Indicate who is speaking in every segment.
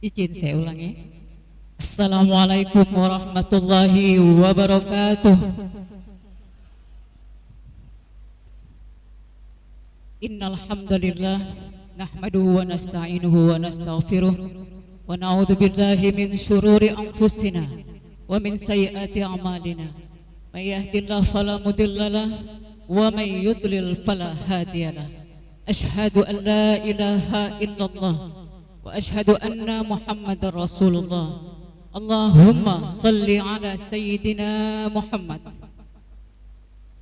Speaker 1: Izin saya ulangi. Assalamualaikum warahmatullahi wabarakatuh. Innal hamdalillah nahmaduhu wa nasta'inuhu wa nastaghfiruh wa na'udzu billahi min syururi anfusina wa min sayyiati a'malina. May yahdihillahu fala mudhillalah wa may yudlil fala hadiyalah. Asyhadu an la ilaha illallah wa asyhadu anna Muhammadar Rasulullah. Allahumma salli ala sayyidina Muhammad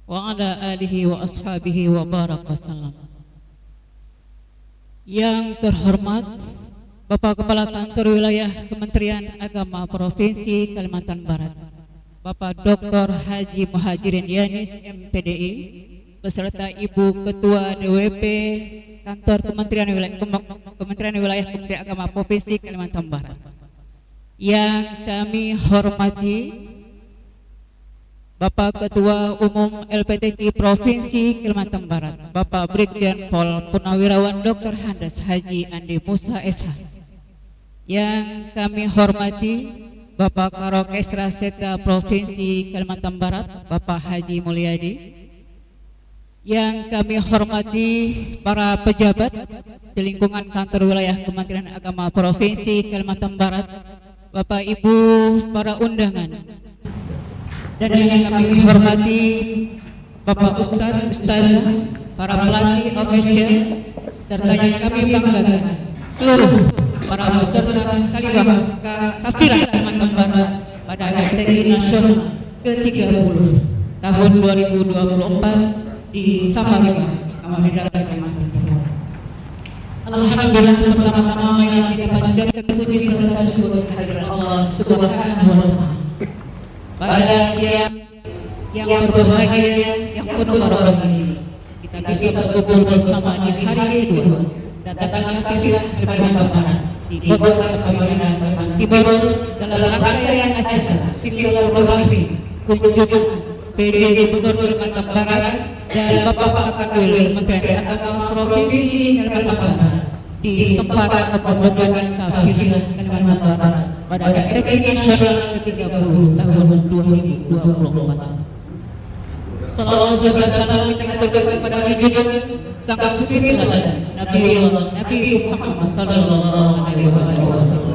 Speaker 1: wa ala alihi wa ashabihi wa barak wasallam. Yang terhormat Bapak Kepala Kantor Wilayah Kementerian Agama Provinsi Kalimantan Barat, Bapak Dr. Haji Muhajirin Yanis MPDI, beserta Ibu Ketua DWP Kantor Kementerian Wilayah Kementerian Agama Provinsi Kalimantan Barat. Yang kami hormati Bapak Ketua Umum LPTK Provinsi Kalimantan Barat, Bapak Brigjen Pol Purnawirawan Dr. Handas Haji Andi Musa SH. Yang kami hormati Bapak Karokesra Sekda Provinsi Kalimantan Barat, Bapak Haji Mulyadi. Yang kami hormati para pejabat di lingkungan kantor wilayah Kementerian Agama Provinsi Kalimantan Barat, Bapak Ibu para undangan, dan yang kami hormati Bapak Ustaz, para pelatih official, serta yang kami banggakan seluruh para peserta kafilah Kalimantan Barat pada MTQ Nasional ke-30 tahun 2024 di Samarinda, Samarinda, Kalimantan Timur. Alhamdulillah, pertama-tama yang kita panjatkan puji serta syukur kehadirat Allah Subhanahu wa Ta'ala. Pada siang yang berbahagia, yang penuh barokah ini, kita bisa berkumpul bersama di hari kedua datangnya kafilah Kalimantan Barat di kota Samarinda, Kalimantan Timur dalam rangkaian acara silaturahmi kunjungan PJ Gubernur Kalimantan Barat dan Bapak Wakil Kementerian Agama Provinsi Kalimantan Barat di tempat pembentukan kafilah Kalimantan Barat pada MTQ Nasional ke-30 tahun 2024. Salawat serta salam kita aturkan kepada junjungan sang suri teladan Nabi Muhammad sallallahu alaihi wasallam.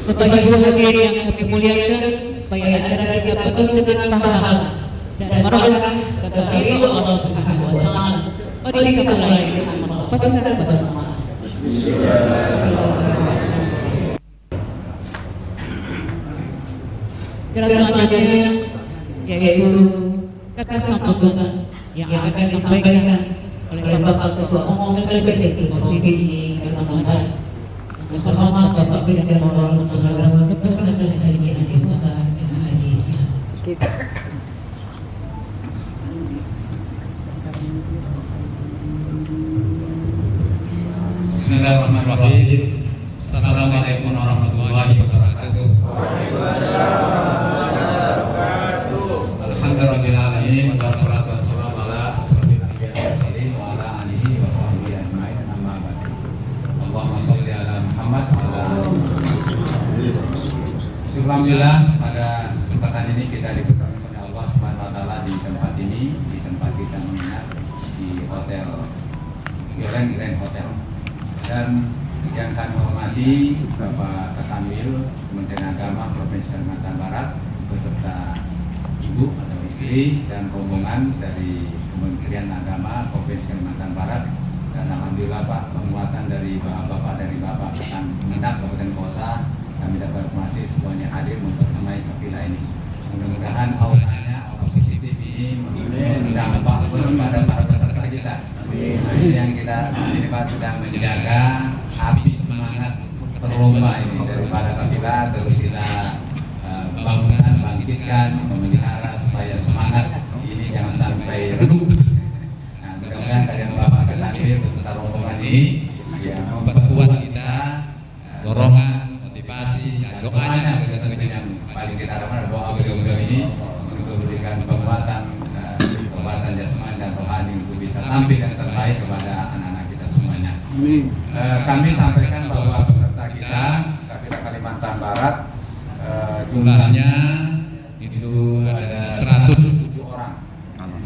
Speaker 1: Bapak Ibu hadirin yang kami muliakan, supaya acara kita penuh dengan pahala dan barokah serta ridho Allah Subhanahu wa Ta'ala. Mari kita mulai dengan melafazkan bersama. Acara selanjutnya yaitu kata sambutan yang akan disampaikan oleh Bapak Ketua Umum LPTK Provinsi Kalimantan Barat, yang terhormat Bapak Brigjen Pol Purnawirawan Dr. Handas Haji Andi Musa SH.
Speaker 2: Bismillahirrahmanirrahim. Assalamualaikum warahmatullahi wabarakatuh. Alhamdulillahirrahmanirrahim. Wassalatu wassalamu ala asyrofil anbiya'i wal mursalin wa ala alihi wa sahbihi ajma'in, amma ba'du. Allahumma shalli ala Muhammad wa ala alihi. Alhamdulillah, pada kesempatan ini kita diberkahi oleh Allah Subhanahu wa Ta'ala di tempat ini, di tempat kita menginap di Hotel Grand Hotel. Dan yang kami hormati Bapak Ketanwil Kementerian Agama Provinsi Kalimantan Barat beserta Ibu atau istri dan rombongan dari Kementerian Agama Provinsi Kalimantan Barat, dan alhamdulillah Pak, penguatan dari Bapak Kemendak Kabupaten Kota, kami dapat informasi semuanya hadir mempersemai kafilah ini. Mudah-mudahan auranya positif ini berdampak kepada para peserta kita. Ini yang kita ini Pak sedang menjaga habis semangat berlomba ini daripada kafilah, terus kita bangunkan, bangkitkan, memelihara supaya semangat ini jangan sampai redup. Nah, mudah-mudahan dari Bapak Ketanwil beserta rombongan ini yang memperkuat kita, dorongan, motivasi, dan doanya tentunya yang paling kita harapkan doa beliau-beliau ini untuk memberikan penguatan jasmani dan rohani untuk bisa tampil yang terbaik kepada anak-anak kita semuanya. Kami sampaikan bahwa peserta kita Kapita Kalimantan Barat jumlahnya itu ada 107 orang.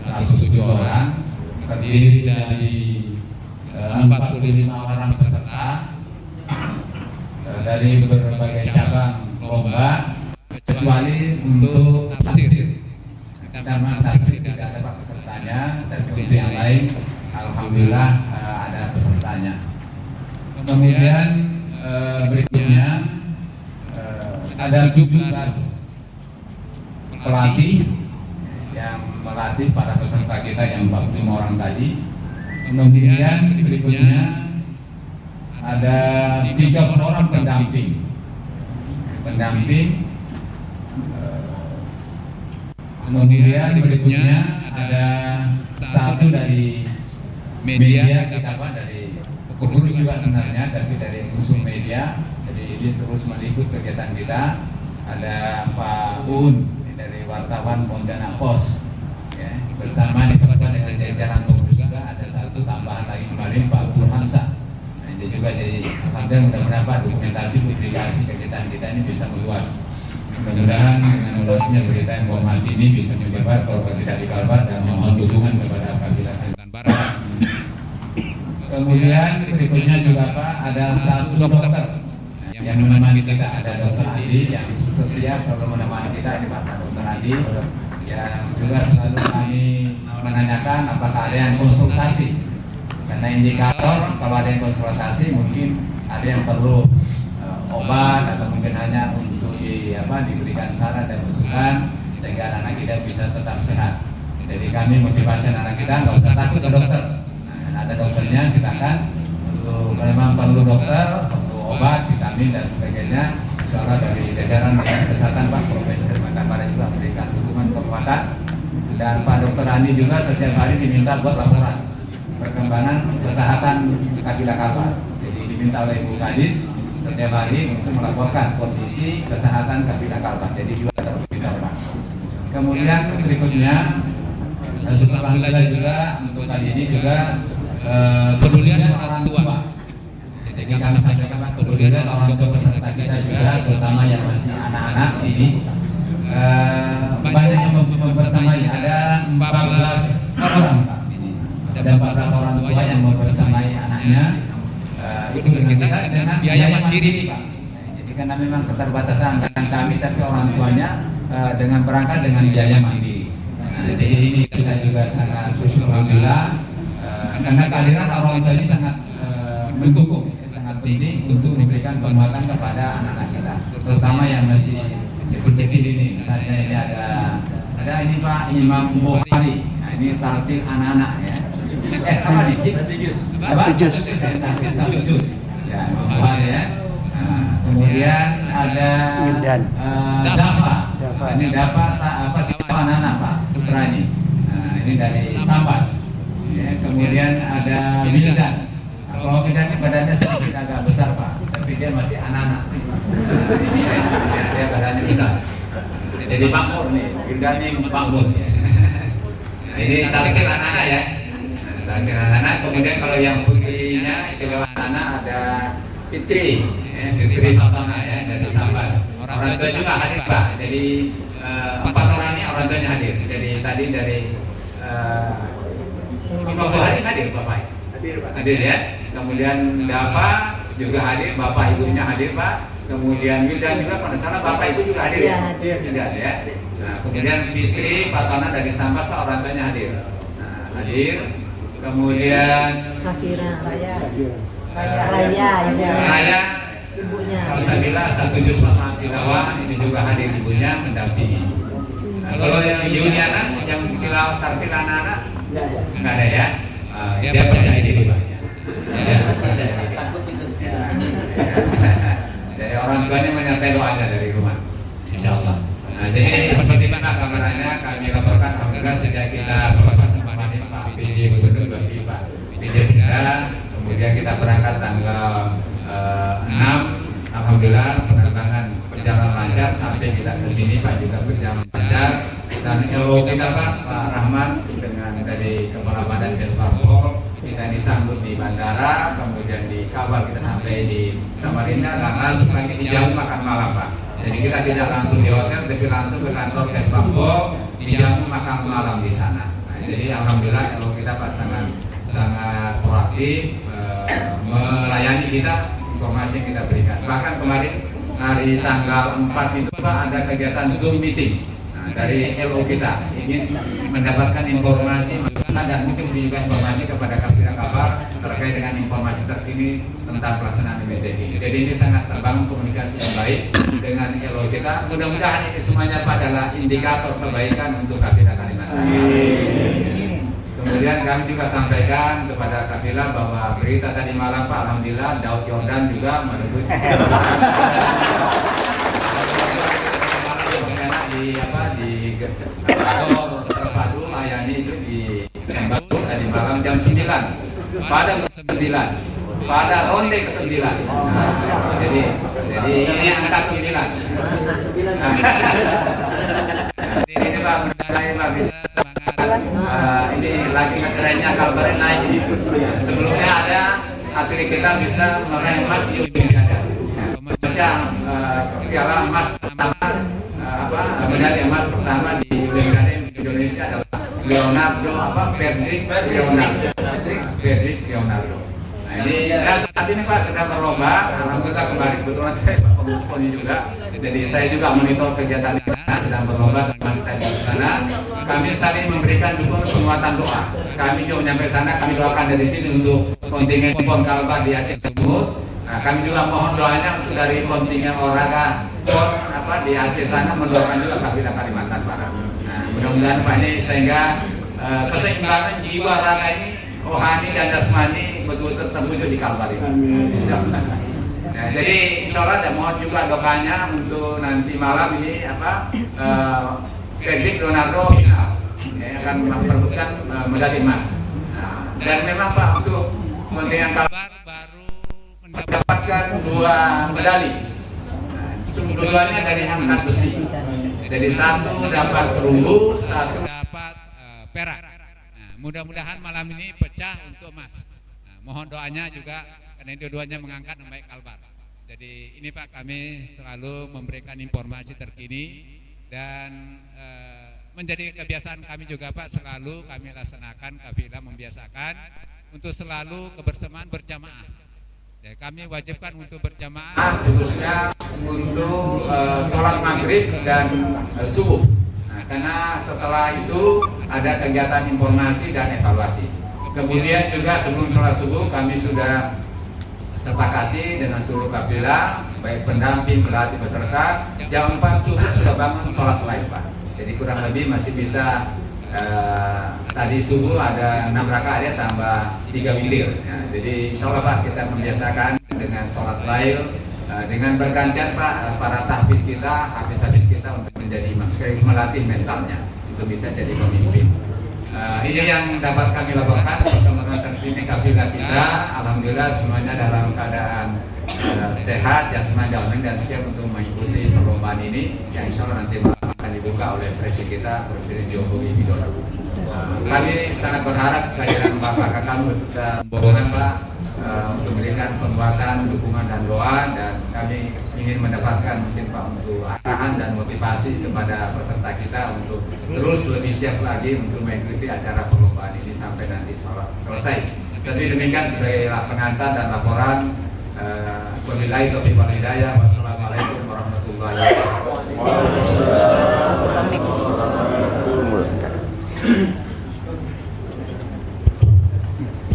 Speaker 2: 107 orang terdiri dari 45 orang peserta dari berbagai cabang lomba kecuali untuk tafsir. Karena tafsir tidak ada pesertanya, tapi untuk yang lain alhamdulillah ada pesertanya. Kemudian berikutnya ada 17 pelatih yang melatih para peserta kita yang 45 orang tadi. Kemudian berikutnya ada 30 orang pendamping. Kemudian berikutnya ada satu dari media kita dari guru juga sebenarnya, tapi dari khusus media. Jadi ini terus meliput kegiatan kita. Ada Pak Un dari wartawan Pontianak Pos, ya, bersama dengan jajaran pengurus juga ada satu tambahan lagi kemarin Pak Burhansa. Nah, ini juga jadi alhamdulillah mudah-mudahan dokumentasi publikasi kegiatan kita ini bisa meluas. Mudah-mudahan dengan meluasnya berita informasi ini bisa menyebar korban tidak di Kalbar dan mohon dukungan kepada Kapita Kalimantan Barat. Kemudian berikutnya juga Pak ada satu dokter yang menemani kita, ada dokter Adi yang setia selalu menemani kita, ini Pak Dokter Adi yang juga selalu kami menanyakan apakah ada yang konsultasi, karena indikator kalau ada yang konsultasi mungkin ada yang perlu obat atau mungkin hanya untuk diberikan saran dan masukan sehingga anak kita bisa tetap sehat. Jadi kami motivasi anak kita nggak usah takut ke dokter. Nah, ada dokternya silakan. Untuk memang perlu dokter, perlu obat, vitamin dan sebagainya. Insya dari jajaran dinas kesehatan Pak Provinsi Kalimantan Barat juga memberikan dukungan penguatan. Dan Pak Dokter Andi juga setiap hari diminta buat laporan perkembangan kesehatan Kapita Kalbar. Jadi diminta oleh Ibu Kadis setiap hari untuk melaporkan kondisi kesehatan Kapita Kalbar. Jadi juga terpintar Pak. Kemudian berikutnya alhamdulillah juga untuk kali ini juga pedulian orang tua. Jadi kami sampaikan pedulian orang tua peserta kita juga, terutama yang masih anak-anak ini banyak yang membersamai. Ada 14 orang Pak. Ada 14 orang tua yang membersamai anaknya. Itu kita dengan biaya mandiri Pak. Jadi karena memang keterbatasan kami, tapi orang tuanya dengan berangkat dengan biaya mandiri. Jadi ini kita juga sangat bersyukur alhamdulillah karena kehadiran orang tua ini sangat mendukung, sangat penting untuk memberikan penguatan kepada anak-anak kita, terutama yang masih kecil-kecil ini. Misalnya ini ada ini Pak Imam Bukhari. Nah ini tartil anak-anak ya. Apa nih? Jus. Ya, Bukhari ya. Kemudian ada Dafa. Ini Dafa anak-anak Pak putra ini. Nah, ini dari Sambas. Ya, kemudian ada Mildan. Kalau Mildan ini badannya sedikit agak besar Pak, tapi dia masih anak-anak. Ini dia badannya besar. Jadi makmur nih, Mildan ini makmur. Nah, ini target anak-anak ya. Target anak-anak. Kemudian kalau yang putrinya itu lewat anak ada Fitri. Fitri Fatona ya dari Sambas. Orang tua juga hadir Pak. Jadi 4 orang ini orang tuanya hadir. Jadi tadi dari Imam Bukhari hadir Bapak. Hadir ya. Kemudian Dafa juga hadir, Bapak ibunya hadir Pak. Kemudian Wildan juga pada salah Bapak ibu juga hadir ya. Tidak ya. Nah, kemudian Fitri Fatona dari Sambas Pak orang tuanya hadir. Nah, hadir. Kemudian
Speaker 3: Safira Raya ibunya.
Speaker 2: Alhamdulillah satu juz tilawah ini juga hadir ibunya mendampingi. Nah, kalau yang Yuliana yang tilawah tartil anak-anak nggak ada ya. Dia percaya diri Pak. Ya, percaya diri. Jadi orang tuanya menyertai doanya dari rumah. Insyaallah. Nah, jadi seperti mana gambarannya kami laporkan alhamdulillah sejak kita berpasangan kemarin Pak PJ Gubernur bagi Pak PJ Segera, kemudian kita berangkat tanggal 6, alhamdulillah penerbangan berjalan lancar sampai kita ke sini Pak juga berjalan lancar dan LO kita Pak Rahman dengan dari Kepala Badan Ses Parpol kita disambut di bandara, kemudian di Kabul kita sampai di Samarinda, dan langsung lagi dijamu makan malam Pak. Jadi kita tidak langsung di hotel, tapi langsung ke kantor Kesbangko, dijamu makan malam di sana. Nah, jadi alhamdulillah kalau kita Pak sangat proaktif melayani kita, informasi yang kita berikan. Bahkan kemarin hari tanggal 4 itu Pak ada kegiatan Zoom meeting. Dari LO kita ingin mendapatkan informasi dan mungkin juga informasi kepada kafilah kabar terkait dengan informasi terkini tentang pelaksanaan MBT ini. Jadi ini sangat terbangun komunikasi yang baik dengan LO kita. Mudah-mudahan ini semuanya adalah indikator kebaikan untuk kafilah Kalimantan. Kemudian kami juga sampaikan kepada kafilah bahwa berita tadi malam Pak, alhamdulillah Daud Yordan juga merebut di kantor terpadu layani itu di Baru tadi malam jam 9 pada ronde ke-9. Nah, jadi ini angka 9. Ini Pak, mudah-mudahan Pak bisa semangat. Ini lagi ngetrendnya Kalbar naik ini. Sebelumnya ada atlet kita bisa meraih emas di Olimpiade. Membaca piala emas pertama medali emas pertama di Olimpiade Indonesia adalah Fredrik Leonardo. Nah ini saat ini Pak sedang berlomba. Alhamdulillah kemarin kebetulan saya Pak Pengurus juga. Jadi saya juga monitor kegiatan di sana, sedang berlomba teman kita di sana. Kami saling memberikan dukungan penguatan doa. Kami juga menyampaikan sana, kami doakan dari sini untuk kontingen PON Kalbar di Aceh tersebut. Nah, kami juga mohon doanya untuk dari kontingen olahraga PON di Aceh sana mendoakan juga kafilah Kalimantan Barat. Nah, mudah-mudahan Pak ini sehingga keseimbangan jiwa raga ini, rohani dan jasmani betul-betul terwujud di Kalbar ini. Nah, jadi insya Allah dan mohon juga doanya untuk nanti malam ini Fredrik Leonardo final akan memperebutkan medali emas. Nah, dan memang Pak untuk kontingen Kalbar baru mendapatkan 2 medali. Keduanya dari angkat besi. Jadi satu dapat perunggu, satu dapat perak. Nah, mudah-mudahan malam ini pecah untuk emas. Nah, mohon doanya juga karena dua-duanya mengangkat nama baik Kalbar. Jadi ini Pak, kami selalu memberikan informasi terkini dan menjadi kebiasaan kami juga Pak, selalu kami laksanakan kafilah membiasakan untuk selalu kebersamaan berjamaah. Ya, kami wajibkan untuk berjamaah khususnya untuk sholat maghrib dan subuh. Nah, karena setelah itu ada kegiatan informasi dan evaluasi. Kemudian juga sebelum sholat subuh kami sudah sepakati dengan seluruh kafilah, baik pendamping, pelatih, peserta, jam 4 subuh sudah bangun sholat lain Pak. Jadi kurang lebih masih bisa tadi subuh ada 6 rakaat ya tambah 3 witir. Ya, jadi insya Allah Pak kita membiasakan dengan sholat lail dengan bergantian Pak para tahfiz kita, hafiz-hafiz kita untuk menjadi imam, sekaligus melatih mentalnya untuk bisa jadi pemimpin. Ini yang dapat kami laporkan perkembangan terkini kafilah kita. Alhamdulillah semuanya dalam keadaan sehat, jasmani dan dan siap untuk mengikuti perlombaan ini yang insya Allah nanti akan dibuka oleh Presiden kita, Presiden Jokowi Widodo. Kami sangat berharap kehadiran Bapak kamu sudah membawa Pak untuk memberikan penguatan, dukungan dan doa, dan kami ingin mendapatkan mungkin Pak untuk arahan dan motivasi kepada peserta kita untuk terus lebih siap lagi untuk mengikuti acara perlombaan ini sampai nanti selesai. Jadi demikian sebagai pengantar dan laporan. Wabillahi taufiq wal hidayah. Wassalamualaikum warahmatullahi wabarakatuh.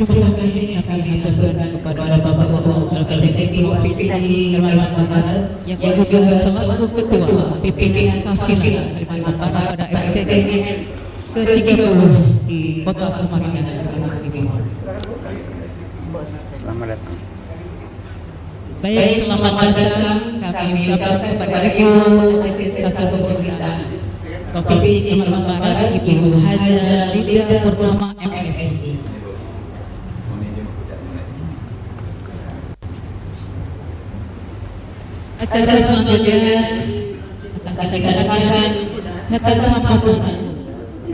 Speaker 1: Terima kasih kami haturkan kepada Bapak Ketua LPTI Provinsi Kalimantan Barat yang juga selaku Ketua Pimpinan Kafilah Kalimantan Barat pada LPTI ke-30 di Kota Samarinda, Kalimantan Timur.
Speaker 4: Selamat datang.
Speaker 1: Baik, selamat datang kami ucapkan kepada Ibu Asisten Satu Pemerintahan Provinsi Kalimantan Barat, Ibu Haja Lydia Purnama MSI. Acara selanjutnya akan kita adakan kata sambutan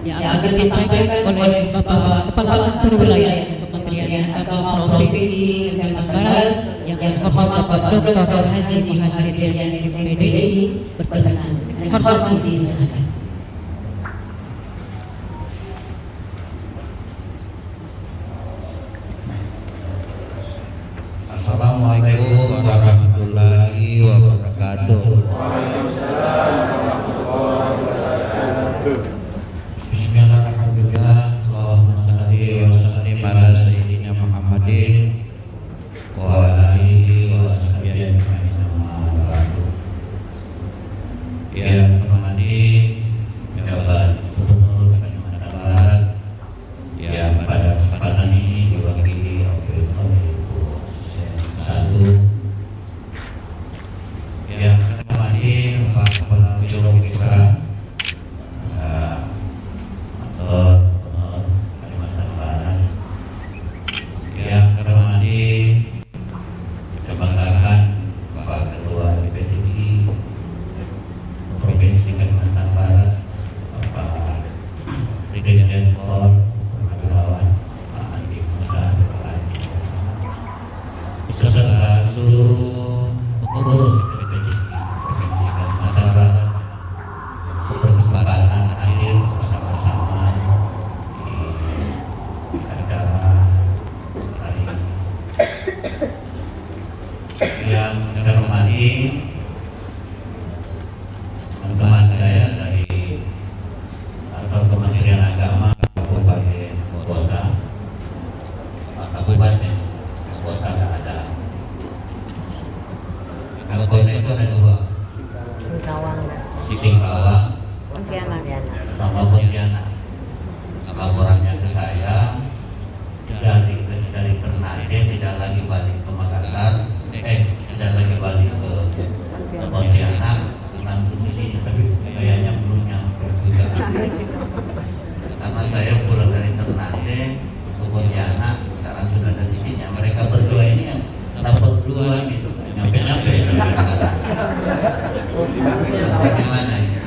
Speaker 1: yang akan disampaikan oleh Bapak Kepala Kantor Wilayah Kementerian Dirjen Provinsi Kalimantan Barat yang terhormat Bapak Dr. Haji Muhammad Dirjen PDI berkenan. Hormat izin silakan.
Speaker 4: Assalamualaikum warahmatullahi wabarakatuh. Bismillahirrahmanirrahim. Allahumma shalli wa sallim ala sayyidina Muhammadin wa alihi wa sahbihi ajma'in. Yang hormati Jabat Gubernur Kalimantan Barat yang pada kesempatan ini diwakili oleh Ibu Satu, yang hormati Pak Kepala Bidang Pembicaraan Gubernur Kalimantan Barat, yang hormati Kebanggaan Bapak Ketua DPDI Provinsi Kalimantan Barat, Bapak Dirjen Pol Purnawirawan Pak Andi Musa, beserta seluruh pengurus DPDI Provinsi Kalimantan Barat berkesempatan hadir bersama-sama di acara hari ini. Yang saya hormati teman-teman saya dari atau Kementerian Agama Kabupaten Kota, Kabupaten Kota nggak ada. Kabupaten itu ada dua,
Speaker 3: Singkawang,
Speaker 4: Singkawang
Speaker 3: Pontianak.
Speaker 4: sama Pontianak. Laporannya ke saya dari Ternate tidak lagi balik ke Makassar, tidak lagi balik ke Pontianak, langsung di sini, tapi kayaknya belum nyampe juga. Karena saya pulang dari Ternate ke Pontianak, sekarang sudah ada di sini. Mereka berdua ini yang dapat dua gitu, nyampe-nyampe. Bagaimana ini?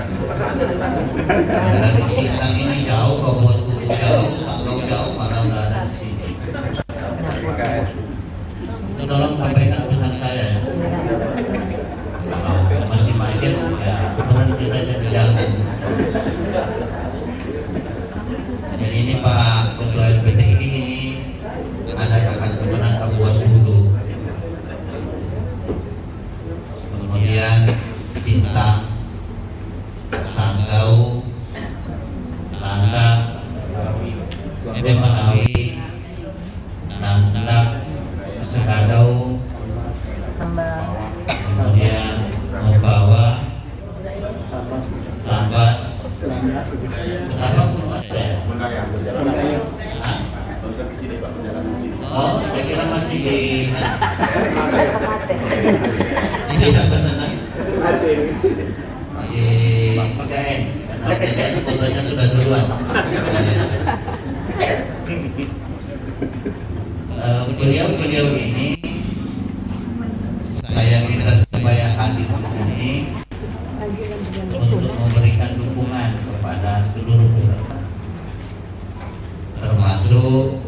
Speaker 4: Dari Sintang ini jauh, Kabupaten Kudu jauh, Sanggau jauh, malah nggak ada di sini. Itu tolong sampaikan pesan saya ya. Kalau masih macet ya berhenti saja di jalan. Jadi ini Pak Ketua LPTI ini ada kapan kemenang Kabupaten Kudu, kemudian Sintang, Sanggau, Langga, Manawi, Nangka, Sekadau, kemudian Membawa, Sambas, kenapa belum ada ya? Hah? Oh, saya kira masih di sebelah sana. Di PKN, karena PKN fotonya sudah duluan. Beliau ini saya minta supaya hadir di sini untuk memberikan dukungan kepada seluruh peserta, termasuk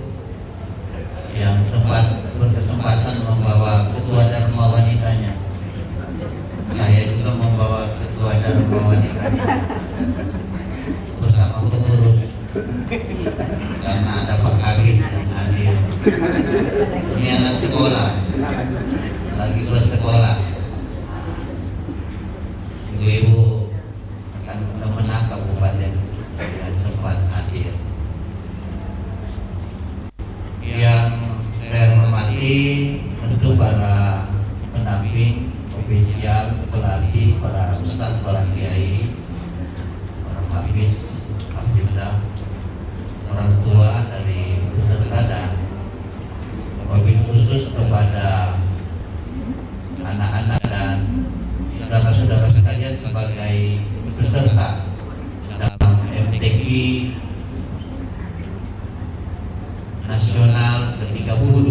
Speaker 4: yang sempat berkesempatan membawa ketua Dharma wanitanya. Saya juga membawa ketua Dharma wanitanya bersama pengurus, karena ada Pak Agin yang hadir. Ini anak sekolah, lagi bersekolah. Ibu-ibu akan menang kabupaten yang sempat hadir. Yang saya hormati tentu para pendamping, ofisial, pelatih, para ustadz, para kiai, para hafiz, hafizah, orang tua dari peserta, dan wabil khusus kepada anak-anak dan saudara-saudara sekalian sebagai peserta dalam MTQ nasional ke-30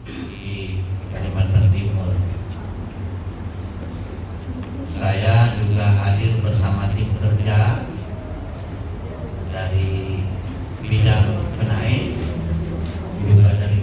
Speaker 4: di Kalimantan Timur. Saya juga hadir bersama tim kerja dari bidang PNAE, juga dari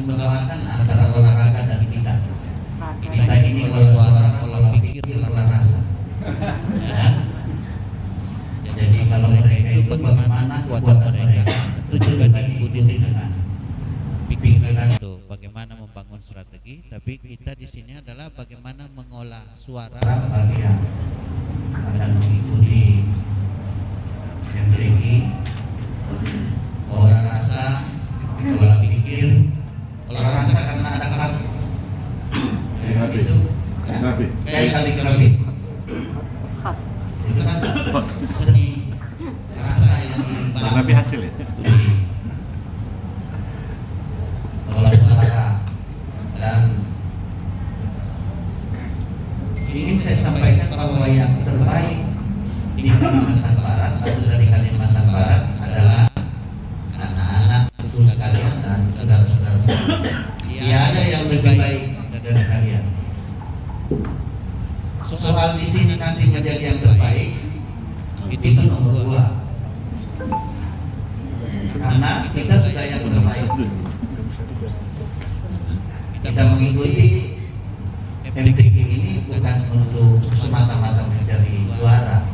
Speaker 4: mendoakan antara olahraga dan kita. Kita ini olah suara, olah pikir, olah rasa. Ya. Jadi kalau mereka itu bagaimana kuat mereka, itu juga diikuti dengan pikiran itu bagaimana membangun strategi. Tapi kita di sini adalah bagaimana mengolah suara bagian dan mengikuti memiliki olah rasa, olah pikir, olah rasa karena ada hal itu kayak kaligrafi itu kan seni rasa yang
Speaker 5: Kaligrafi hasil ya?
Speaker 4: olah suara. Dan ini saya sampaikan bahwa yang terbaik di Kalimantan Barat atau dari Kalimantan Barat adalah anak-anak khusus kalian dan saudara-saudara saya. Tidak ada yang lebih baik dari kalian. Soal di sini nanti menjadi yang terbaik itu nomor 2. Karena kita sudah yang terbaik. Kita mengikuti MTQ ini bukan untuk semata-mata menjadi juara,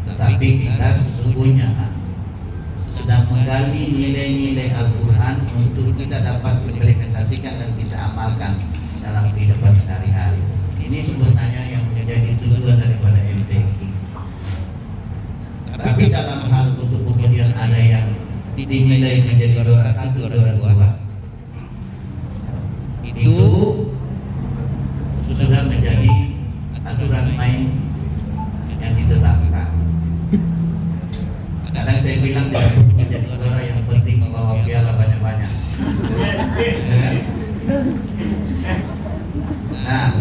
Speaker 4: tetapi kita sesungguhnya sedang menggali nilai-nilai Al-Quran untuk kita dapat implementasikan dan kita amalkan dalam kehidupan sehari-hari. Ini sebenarnya yang menjadi tujuan daripada MTQ. Tapi dalam hal untuk kemudian ada yang dinilai menjadi juara 1, juara 2, itu sudah menjadi aturan main yang ditetapkan. Kadang saya bilang tidak perlu menjadi juara, yang penting membawa piala banyak-banyak. Nah,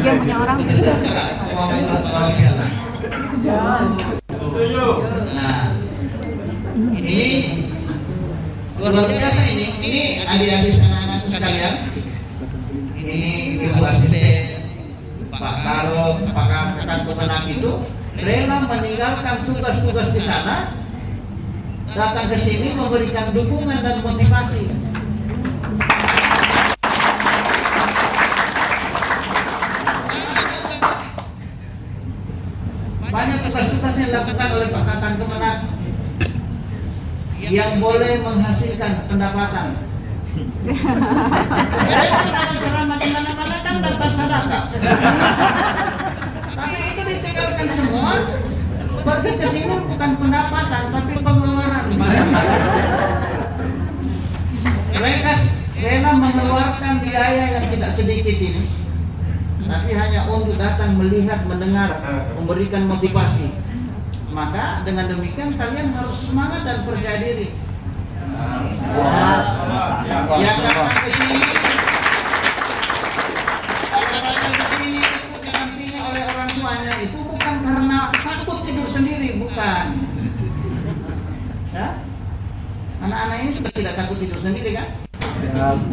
Speaker 3: Dia punya orang.
Speaker 4: bawa piala. Nah, ini luar biasa ini. Ini adik-adik anak-anak sekalian. Ini ibu asisten Pak Karo, Pak Kakak Pemenang itu rela meninggalkan tugas-tugas di sana, datang ke sini memberikan dukungan dan motivasi. Banyak tugas-tugas yang dilakukan oleh Pak Kakak Pemenang yang boleh menghasilkan pendapatan. Ceramah di mana-mana kan dapat sedekah. Tapi itu ditinggalkan semua. Pergi ke sini bukan pendapatan tapi pengeluaran. Mereka rela mengeluarkan biaya yang tidak sedikit ini, tapi hanya untuk datang melihat, mendengar, memberikan motivasi. Maka dengan demikian kalian harus semangat dan percaya diri. Yang datang ke sini, didampingi oleh orang tuanya itu bukan karena takut tidur sendiri, bukan. Ya? Anak-anak ini sudah tidak takut tidur sendiri kan?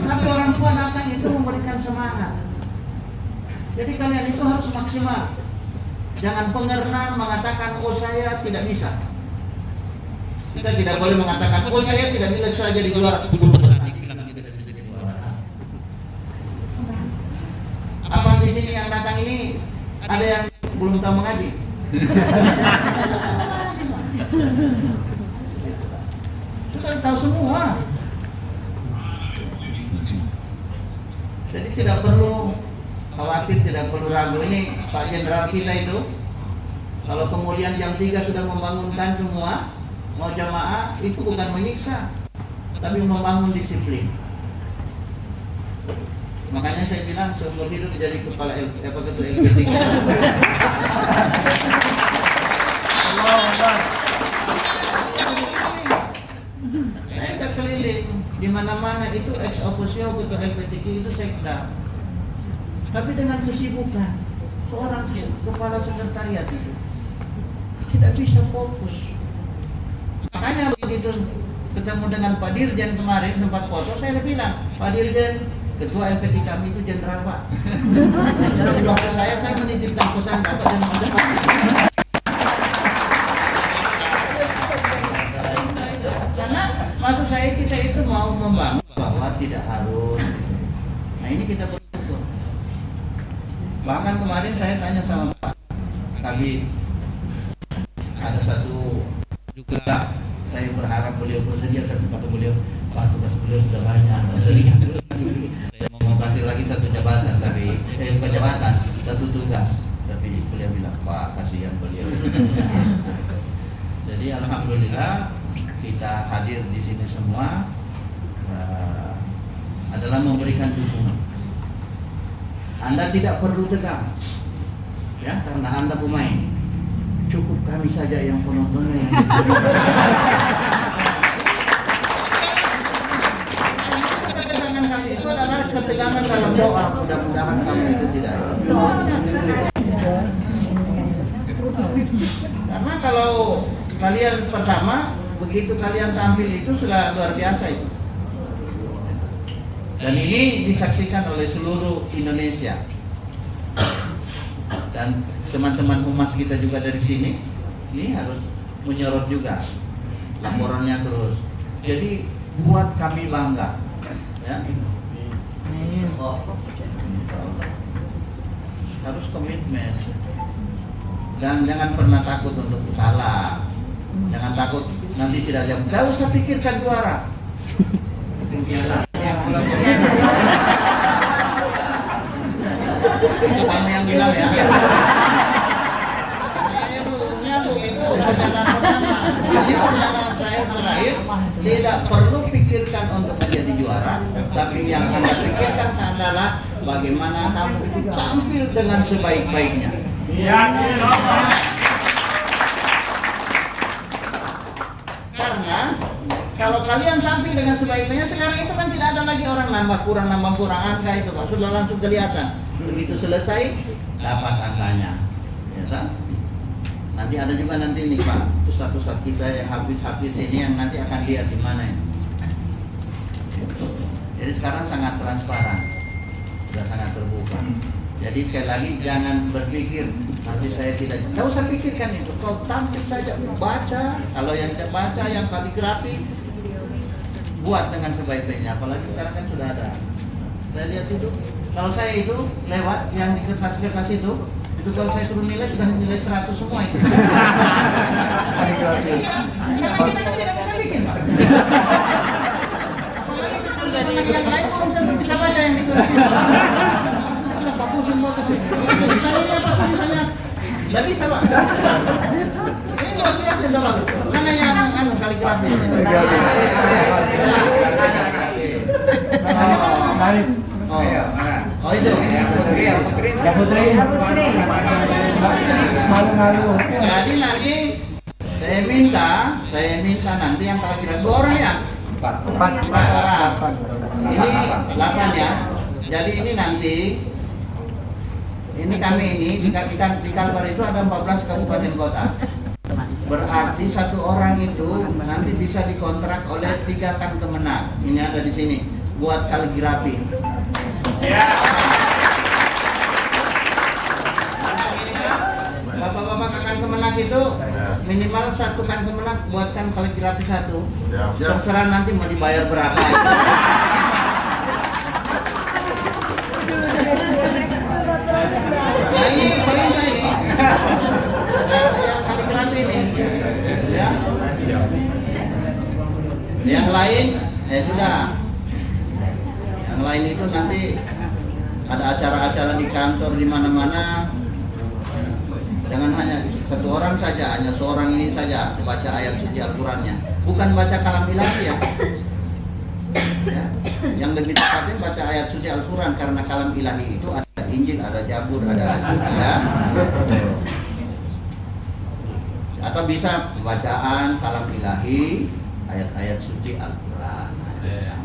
Speaker 4: Tapi orang tua datang itu memberikan semangat. Jadi kalian itu harus maksimal. Jangan pengerna mengatakan, oh saya tidak bisa. Kita tidak boleh mengatakan, oh saya tidak bisa jadi juara. Apa di sini yang datang ini ada yang belum tahu mengaji? Sudah tahu semua. Jadi tidak perlu khawatir, tidak perlu ragu. Ini Pak Jenderal kita itu, kalau kemudian jam 3 sudah membangunkan semua, mau jamaah, itu bukan menyiksa, tapi membangun disiplin. Makanya saya bilang seumur hidup jadi kepala ketua LPT. Saya sudah keliling di mana-mana itu ex officio ketua LPTQ itu sekda. Tapi dengan kesibukan seorang kepala sekretariat itu tidak bisa fokus. Makanya begitu ketemu dengan Pak Dirjen kemarin sempat foto, saya bilang, Pak Dirjen, ketua LPT kami itu jenderal Pak. Di waktu saya menitipkan pesan Bapak dan Bapak. Habib. Ada satu juga saya berharap beliau bersedia, tapi kata beliau, Pak, tugas beliau sudah banyak. Saya mau kasih lagi satu jabatan, tapi bukan jabatan, satu tugas. Tapi beliau bilang, Pak, kasihan beliau. Jadi alhamdulillah kita hadir di sini semua adalah memberikan dukungan. Anda tidak perlu tegang, ya, karena Anda pemain. Cukup kami saja yang penontonnya. Ketegangan kami itu adalah ketegangan dalam doa. Mudah-mudahan kami itu tidak. Karena kalau kalian pertama, begitu kalian tampil itu sudah luar biasa itu. Dan ini disaksikan oleh seluruh Indonesia. Dan teman-teman humas kita juga dari sini, ini harus menyorot juga laporannya terus. Jadi buat kami bangga, ya. Harus komitmen. Dan jangan pernah takut untuk salah. Jangan takut nanti tidak jam. Gak usah pikirkan juara. Kamu yang bilang ya. Saya nyambung itu pernyataan pertama. Jadi pernyataan saya terakhir, tidak perlu pikirkan untuk menjadi juara, tapi yang Anda pikirkan adalah bagaimana kamu tampil dengan sebaik-baiknya. Karena kalau kalian tampil dengan sebaik-baiknya, sekarang itu kan tidak ada lagi orang nambah kurang angka itu Pak, sudah langsung kelihatan. Begitu selesai, dapat angkanya, ya kan? Nanti ada juga nanti nih Pak, pusat-pusat kita yang habis ini yang nanti akan lihat di mana ini. Jadi sekarang sangat transparan, sudah sangat terbuka. Jadi sekali lagi jangan berpikir nanti saya tidak usah pikirkan itu. Kau tampil saja, baca. Kalau yang tidak baca, yang kaligrafi, buat dengan sebaik-baiknya. Apalagi sekarang kan sudah ada. Saya lihat itu. Kalau saya itu lewat yang di kertas-kertas itu kalau saya suruh nilai sudah nilai 100 semua itu. Karena kita tidak bisa bikin Pak. Apalagi yang lain belum bisa baca yang ditulis itu. Bagus semua kesini. Misalnya apa tulisannya? Tidak bisa Pak. Ini luar biasa sudah bagus. Mana yang kaligrafi ini? Oh itu. Putri. Jadi nanti saya minta nanti yang kira-kira 2 orang ya. 4 orang. Ini 8 ya. Jadi ini nanti kami di Kalbar itu ada 14 kabupaten kota. Berarti 1 orang itu nanti bisa dikontrak oleh 3 kan kemenang. Ini ada di sini buat kaligrafi. Ya. Bapak-bapak akan kemenang itu minimal 1 kan kemenang buatkan kaligrafi 1. Terserah nanti mau dibayar berapa. Nah ini perintah ini. Yang kaligrafi ini. Ya. Yang lain sudah. Yang lain itu nanti ada acara-acara di kantor di mana-mana. Jangan hanya 1 orang saja, hanya seorang ini saja baca ayat suci Al-Qur'annya. Bukan baca kalam ilahi ya. Yang lebih tepatnya baca ayat suci Al-Qur'an, karena kalam ilahi itu ada Injil, ada Zabur, ada atau bisa bacaan kalam ilahi, ayat-ayat suci Al-Qur'an. Ya.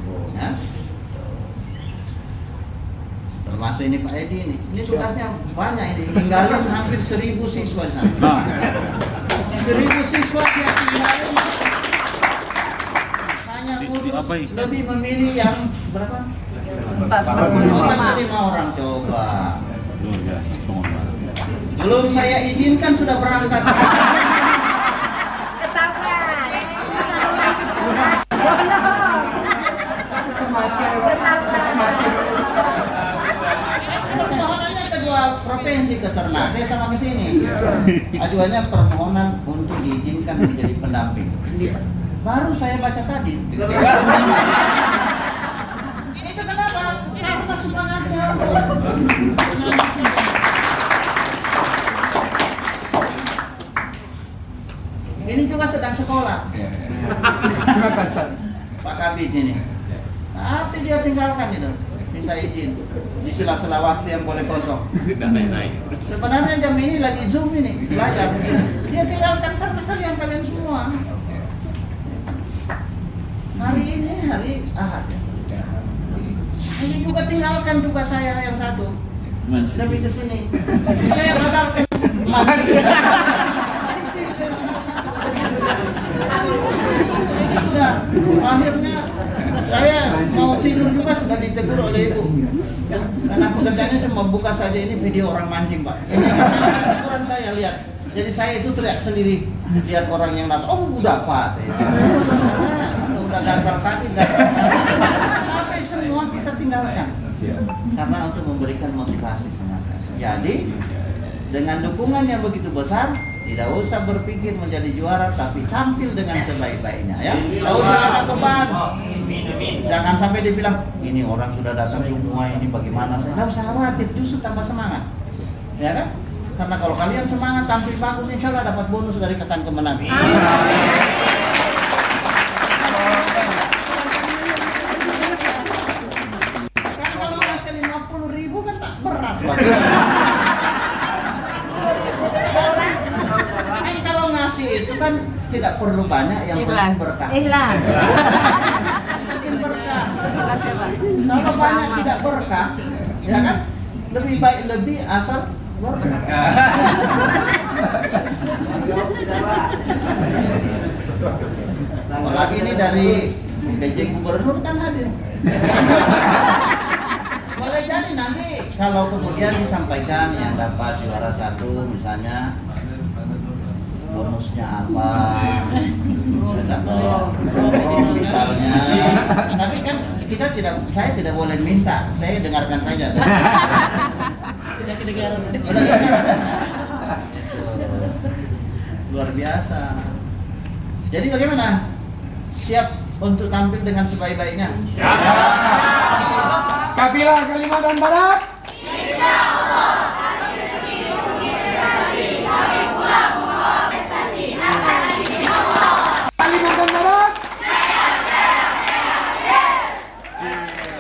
Speaker 4: Termasuk ini Pak Edi ini tugasnya banyak, ini tinggalin hampir 1000 siswa sana. 1000 siswa yang tinggalin hanya kursus lebih memilih yang berapa? 45 orang coba. Belum saya izinkan sudah berangkat. Mohonannya kedua profesi
Speaker 5: potensi ke Ternate sama ke sini. Ajuannya permohonan untuk diizinkan menjadi pendamping. Baru saya baca tadi. Itu kenapa? Karena semangatnya. Ini juga sedang sekolah. Pak Kabit ini. Tapi dia tinggalkan itu. Minta izin di sela-sela waktu yang boleh kosong. Sebenarnya jam ini lagi Zoom ini, belajar. Dia tinggalkan karena kalian semua. Hari ini hari Ahad. Saya juga tinggalkan tugas saya yang satu. Demi ke sini. Saya batalkan. Sudah, akhirnya saya mau tidur juga sudah ditegur oleh ibu. Karena pekerjaannya cuma buka saja ini video orang mancing, Pak. Ini orang saya lihat. Jadi saya itu teriak sendiri lihat orang yang datang. Oh, udah Pak. Udah gagal kaki, sampai semua kita tinggalkan. Karena untuk memberikan motivasi semangat. Jadi dengan dukungan yang begitu besar, tidak usah berpikir menjadi juara, tapi tampil dengan sebaik-baiknya, ya. Tidak usah ada beban. Jangan sampai dibilang ini orang sudah datang semua, ini bagaimana? Saya tidak usah khawatir, justru tambah semangat, ya kan? Karena kalau kalian semangat tampil bagus, insya Allah dapat bonus dari ketan kemenangan. Kan kalau ngasih 50.000 kan tak berat. Kalau ngasih itu kan tidak perlu banyak, yang penting berkah.
Speaker 3: Ikhlas.
Speaker 5: Penting berkah. Kalau banyak tidak berkah, ya kan? Lebih baik lebih asal berkah. Apalagi ini dari PJ Gubernur kan hadir. Boleh jadi nanti kalau kemudian disampaikan yang dapat juara 1 misalnya bonusnya apa, misalnya. Tapi kan saya tidak boleh minta, saya dengarkan saja. Tidak kedengaran. Luar biasa. Jadi bagaimana? Siap untuk tampil dengan sebaik-baiknya?
Speaker 6: Kapilah Kalimantan Barat. Kalimantan Barat.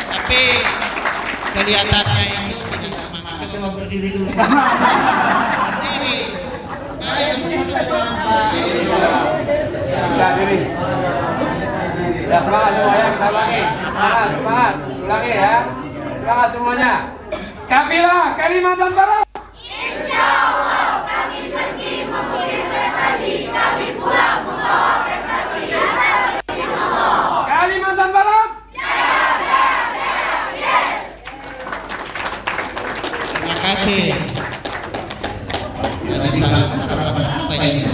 Speaker 5: Tapi kelihatannya itu tidak semangat. Coba berdiri dulu. Berdiri. Kalian bisa semangat.
Speaker 6: Ya, diri. Ya, semangat semuanya, kita ulangi. Semangat. Ulangi ya. Semangat semuanya. Kapilah Kalimantan Barat.
Speaker 7: Insyaallah kami pergi mengukir prestasi, kami pulang membawa prestasi atas izin Allah.
Speaker 6: Kalimantan Barat.
Speaker 5: Terima kasih. Dari bangsa sarapan apa ini?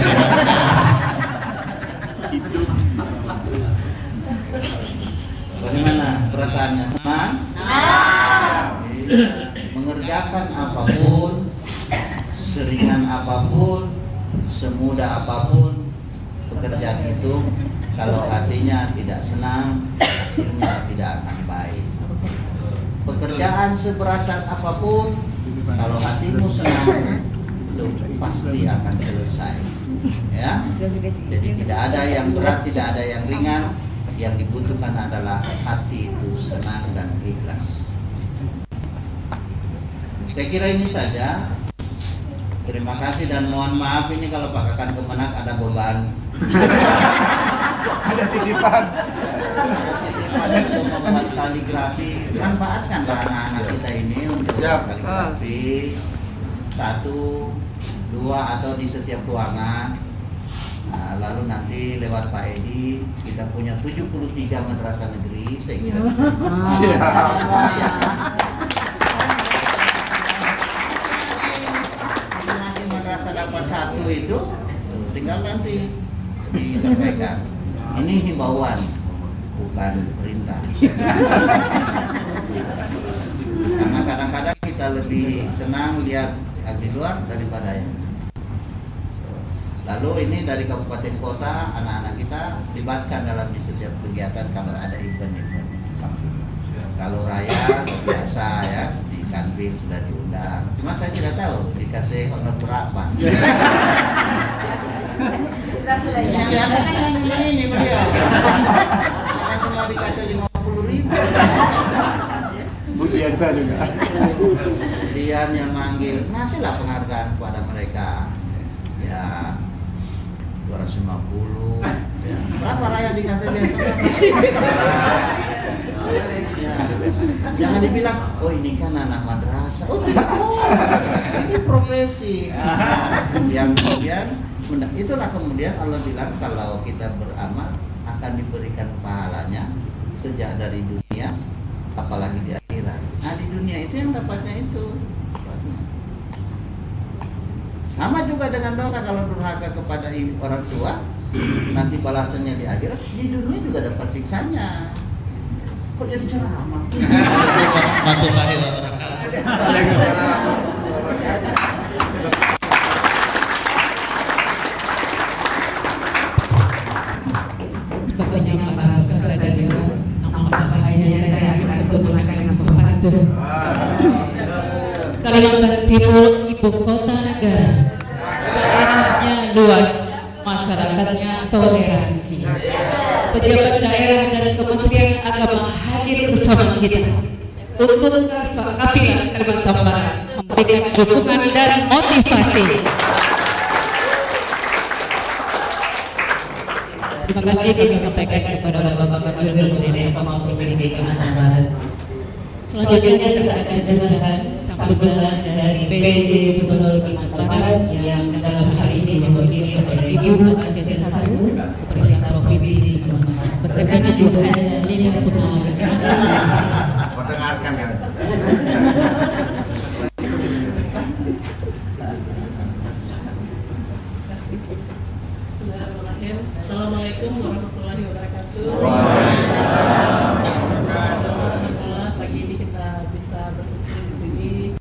Speaker 5: Bagaimana perasaannya? Senang? Mengerjakan apapun, seringan apapun, semudah apapun, pekerjaan itu kalau hatinya tidak senang, hasilnya tidak akan baik. Pekerjaan seberat apapun, kalau hatimu senang, itu pasti akan selesai. Ya, jadi tidak ada yang berat, tidak ada yang ringan. Yang dibutuhkan adalah hati itu senang dan ikhlas. Saya kira ini saja. Terima kasih dan mohon maaf ini kalau Pak Kakan Kemenak ada beban.
Speaker 6: Ada titipan.
Speaker 5: Untuk membuat kaligrafi, manfaatkanlah anak-anak kita ini untuk kaligrafi 1, 2 atau di setiap ruangan. Nah, lalu nanti lewat Pak Edi kita punya 73 madrasah negeri, saya kira bisa. Masing madrasah dapat 1 itu tinggal nanti disampaikan. Ini himbauan, bukan perintah. Karena kadang-kadang kita lebih senang lihat abdi luar daripada yang. Lalu ini dari kabupaten kota, anak-anak kita libatkan dalam di setiap kegiatan kalau ada event-event. Kalau raya biasa ya, di Kanwil sudah diundang. Cuma saya tidak tahu dikasih honor berapa. Yang biasa kan yang ini beliau. Saya cuma dikasih 50.000.
Speaker 6: Bu Yansa juga.
Speaker 5: Dian yang manggil, ngasihlah penghargaan kepada mereka. Ya 250 ya. Berapa raya dikasih biasa? Ya. Jangan dibilang, oh ini kan anak madrasah. Oh tidak, ini profesi. Yang kemudian, itulah kemudian Allah bilang kalau kita beramal akan diberikan pahalanya sejak dari dunia, apalagi di akhirat. Nah di dunia itu yang dapatnya itu. Sama juga dengan dosa kalau durhaka kepada orang tua, nanti balasannya di akhirat, di dunia juga dapat siksanya. Kok jadi ceramah?
Speaker 4: Warahmatullahi wabarakatuh.
Speaker 1: Sebabnya para peserta dari nama saya akan menggunakan sesuatu. Kalimantan Timur, ibu kota negara, daerahnya luas, masyarakatnya toleransi. Pejabat daerah dan Kementerian Agama hadir bersama kita untuk kafilah Kalimantan Barat memberikan dukungan dan motivasi. Terima kasih kami sampaikan kepada Bapak Wakil Gubernur Provinsi Kalimantan Barat. Selanjutnya kita akan dengarkan sambutan dari PJ Gubernur Kalimantan Barat yang dalam hari ini mewakili Ibu Asisten 1 Pemerintah Provinsi Kalimantan Barat berkenan Ibu Haja Nina Purnama SDSS.
Speaker 5: Mendengarkan kan?
Speaker 8: Bismillahirrahmanirrahim. Assalamualaikum warahmatullahi wabarakatuh. Alhamdulillah pagi ini kita bisa berkumpul di sini.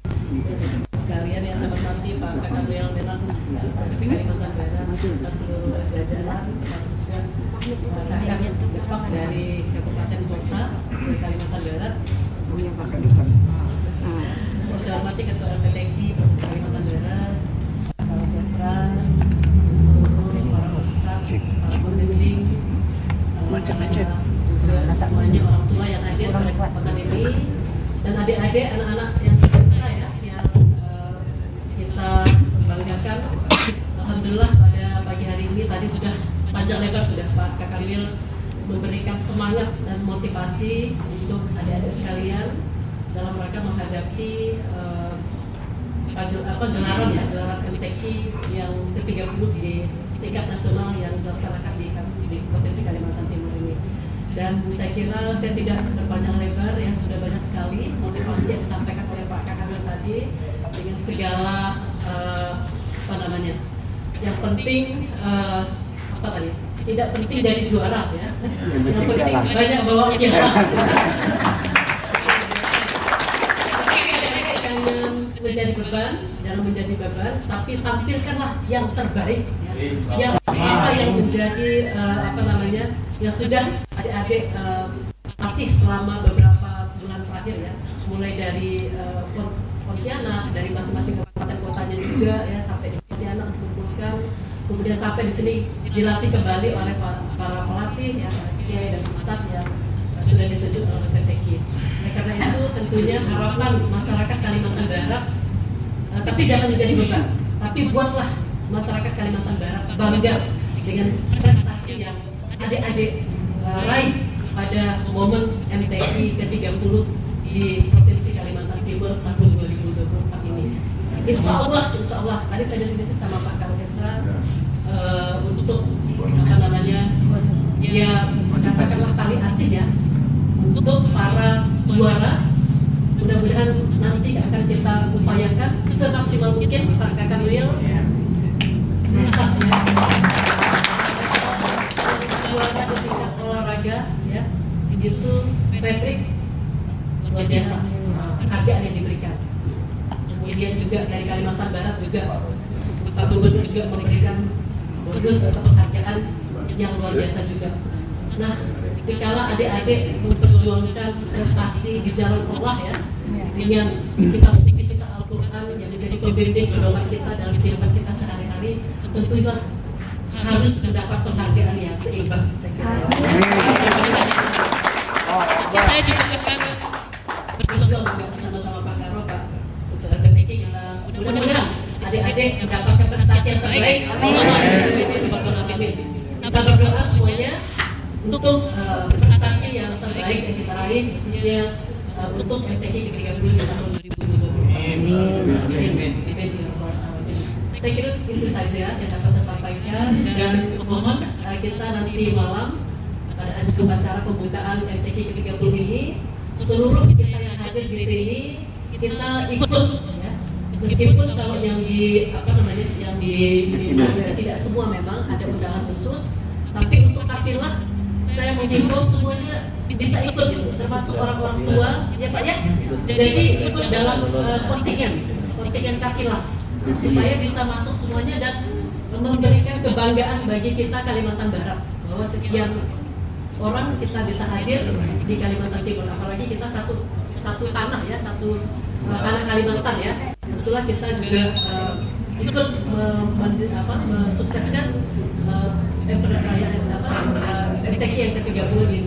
Speaker 8: Sekalian ya sahabat nanti Pak Kakabel memang posisi Kalimantan Barat serta seluruh jajaran termasuk juga kakak dari kabupaten kota Kalimantan Barat. Saya hormati Ketua LPTK Provinsi Kalimantan Barat, Pak Kesra, seluruh para staf, para pembimbing, juga semuanya orang tua yang hadir pada kesempatan ini, dan adik-adik, anak-anak yang kita ya, yang kita banggakan. Alhamdulillah pada pagi hari ini tadi sudah panjang lebar sudah Pak Kakamil memberikan semangat dan motivasi untuk adik-adik sekalian dalam rangka menghadapi gelaran MTQ yang ke-30 di tingkat nasional yang dilaksanakan di Provinsi Kalimantan Timur ini. Dan saya kira saya tidak berpanjang lebar, yang sudah banyak sekali motivasi yang disampaikan oleh Pak Kakamil tadi dengan segala yang penting tidak penting dari juara ya, yang penting banyak bawa piala. Jangan menjadi beban, tapi tampilkanlah yang terbaik ya. Yang apa yang menjadi yang sudah adik-adik latih selama beberapa bulan terakhir ya, mulai dari Pontianak, dari masing-masing kabupaten kotanya juga ya, sampai di Pontianak dikumpulkan, kemudian sampai di sini dilatih kembali oleh para pelatih ya, kiai dan ustaz yang sudah ditunjuk oleh PTK. Karena itu tentunya harapan masyarakat Kalimantan Barat, tapi jangan menjadi beban, tapi buatlah masyarakat Kalimantan Barat bangga dengan prestasi yang adik-adik raih pada momen MTQ ke-30 di Provinsi Kalimantan Timur tahun 2024 ini. Insya Allah, tadi saya diskusi sama Pak Kapolrestra untuk ya katakanlah tali asih ya, untuk para juara. Mudah-mudahan nanti akan kita upayakan semaksimal mungkin Pak Kakamil bisa ya, juara di tingkat olahraga ya, itu Patrick luar biasa, penghargaan yang diberikan. Kemudian juga dari Kalimantan Barat juga Pak Gubernur juga memberikan bonus atau penghargaan yang luar biasa juga. Nah, dikala adik-adik memperjuangkan prestasi di jalan Allah ya, dengan kitab suci kita Al-Quran yang menjadi pembimbing pedoman kita dalam kehidupan kita sehari-hari, tentunya harus mendapat penghargaan yang seimbang. Ya, saya juga akan berjuang bersama-sama Pak Karo, Pak LPTK. Mudah-mudahan adik-adik mendapatkan prestasi yang terbaik. Kita berdoa semuanya untuk prestasi yang terbaik yang kita raih, khususnya untuk LPTK ke-30 di tahun 2020. Saya kira itu saja yang dapat saya sampaikan, dan mohon kita nanti malam pada acara pembukaan MTQ ke-30 ini, seluruh kita yang hadir di sini kita ikut ya. Meskipun kalau yang di tidak semua memang ada undangan khusus, tapi untuk kafilah saya menghimbau semuanya bisa ikut gitu, termasuk orang-orang tua ya Pak ya. Jadi ikut dalam kontingen kafilah supaya bisa masuk semuanya dan memberikan kebanggaan bagi kita Kalimantan Barat bahwa sekian orang kita bisa hadir di Kalimantan Timur, apalagi kita satu tanah ya, satu tanah Kalimantan ya. Itulah kita juga ikut mensukseskan perayaan MTQ yang ke-30 di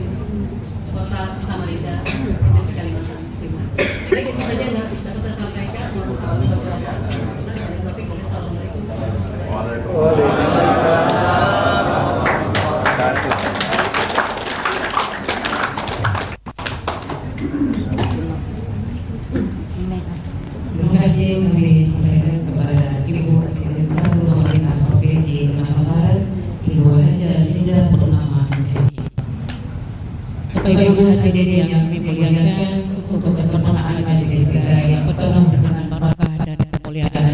Speaker 8: kota Samarinda, provinsi Kalimantan Timur. Jadi itu saja yang dapat saya sampaikan. Assalamualaikum.
Speaker 1: Terima kasih kami sampaikan kepada Ibu Asisten 1 Pemerintah Provinsi Kalimantan Barat, Ibu Haja Linda Purnama MSI. Bapak Ibu hadirin yang kami muliakan, untuk kesempurnaan majelis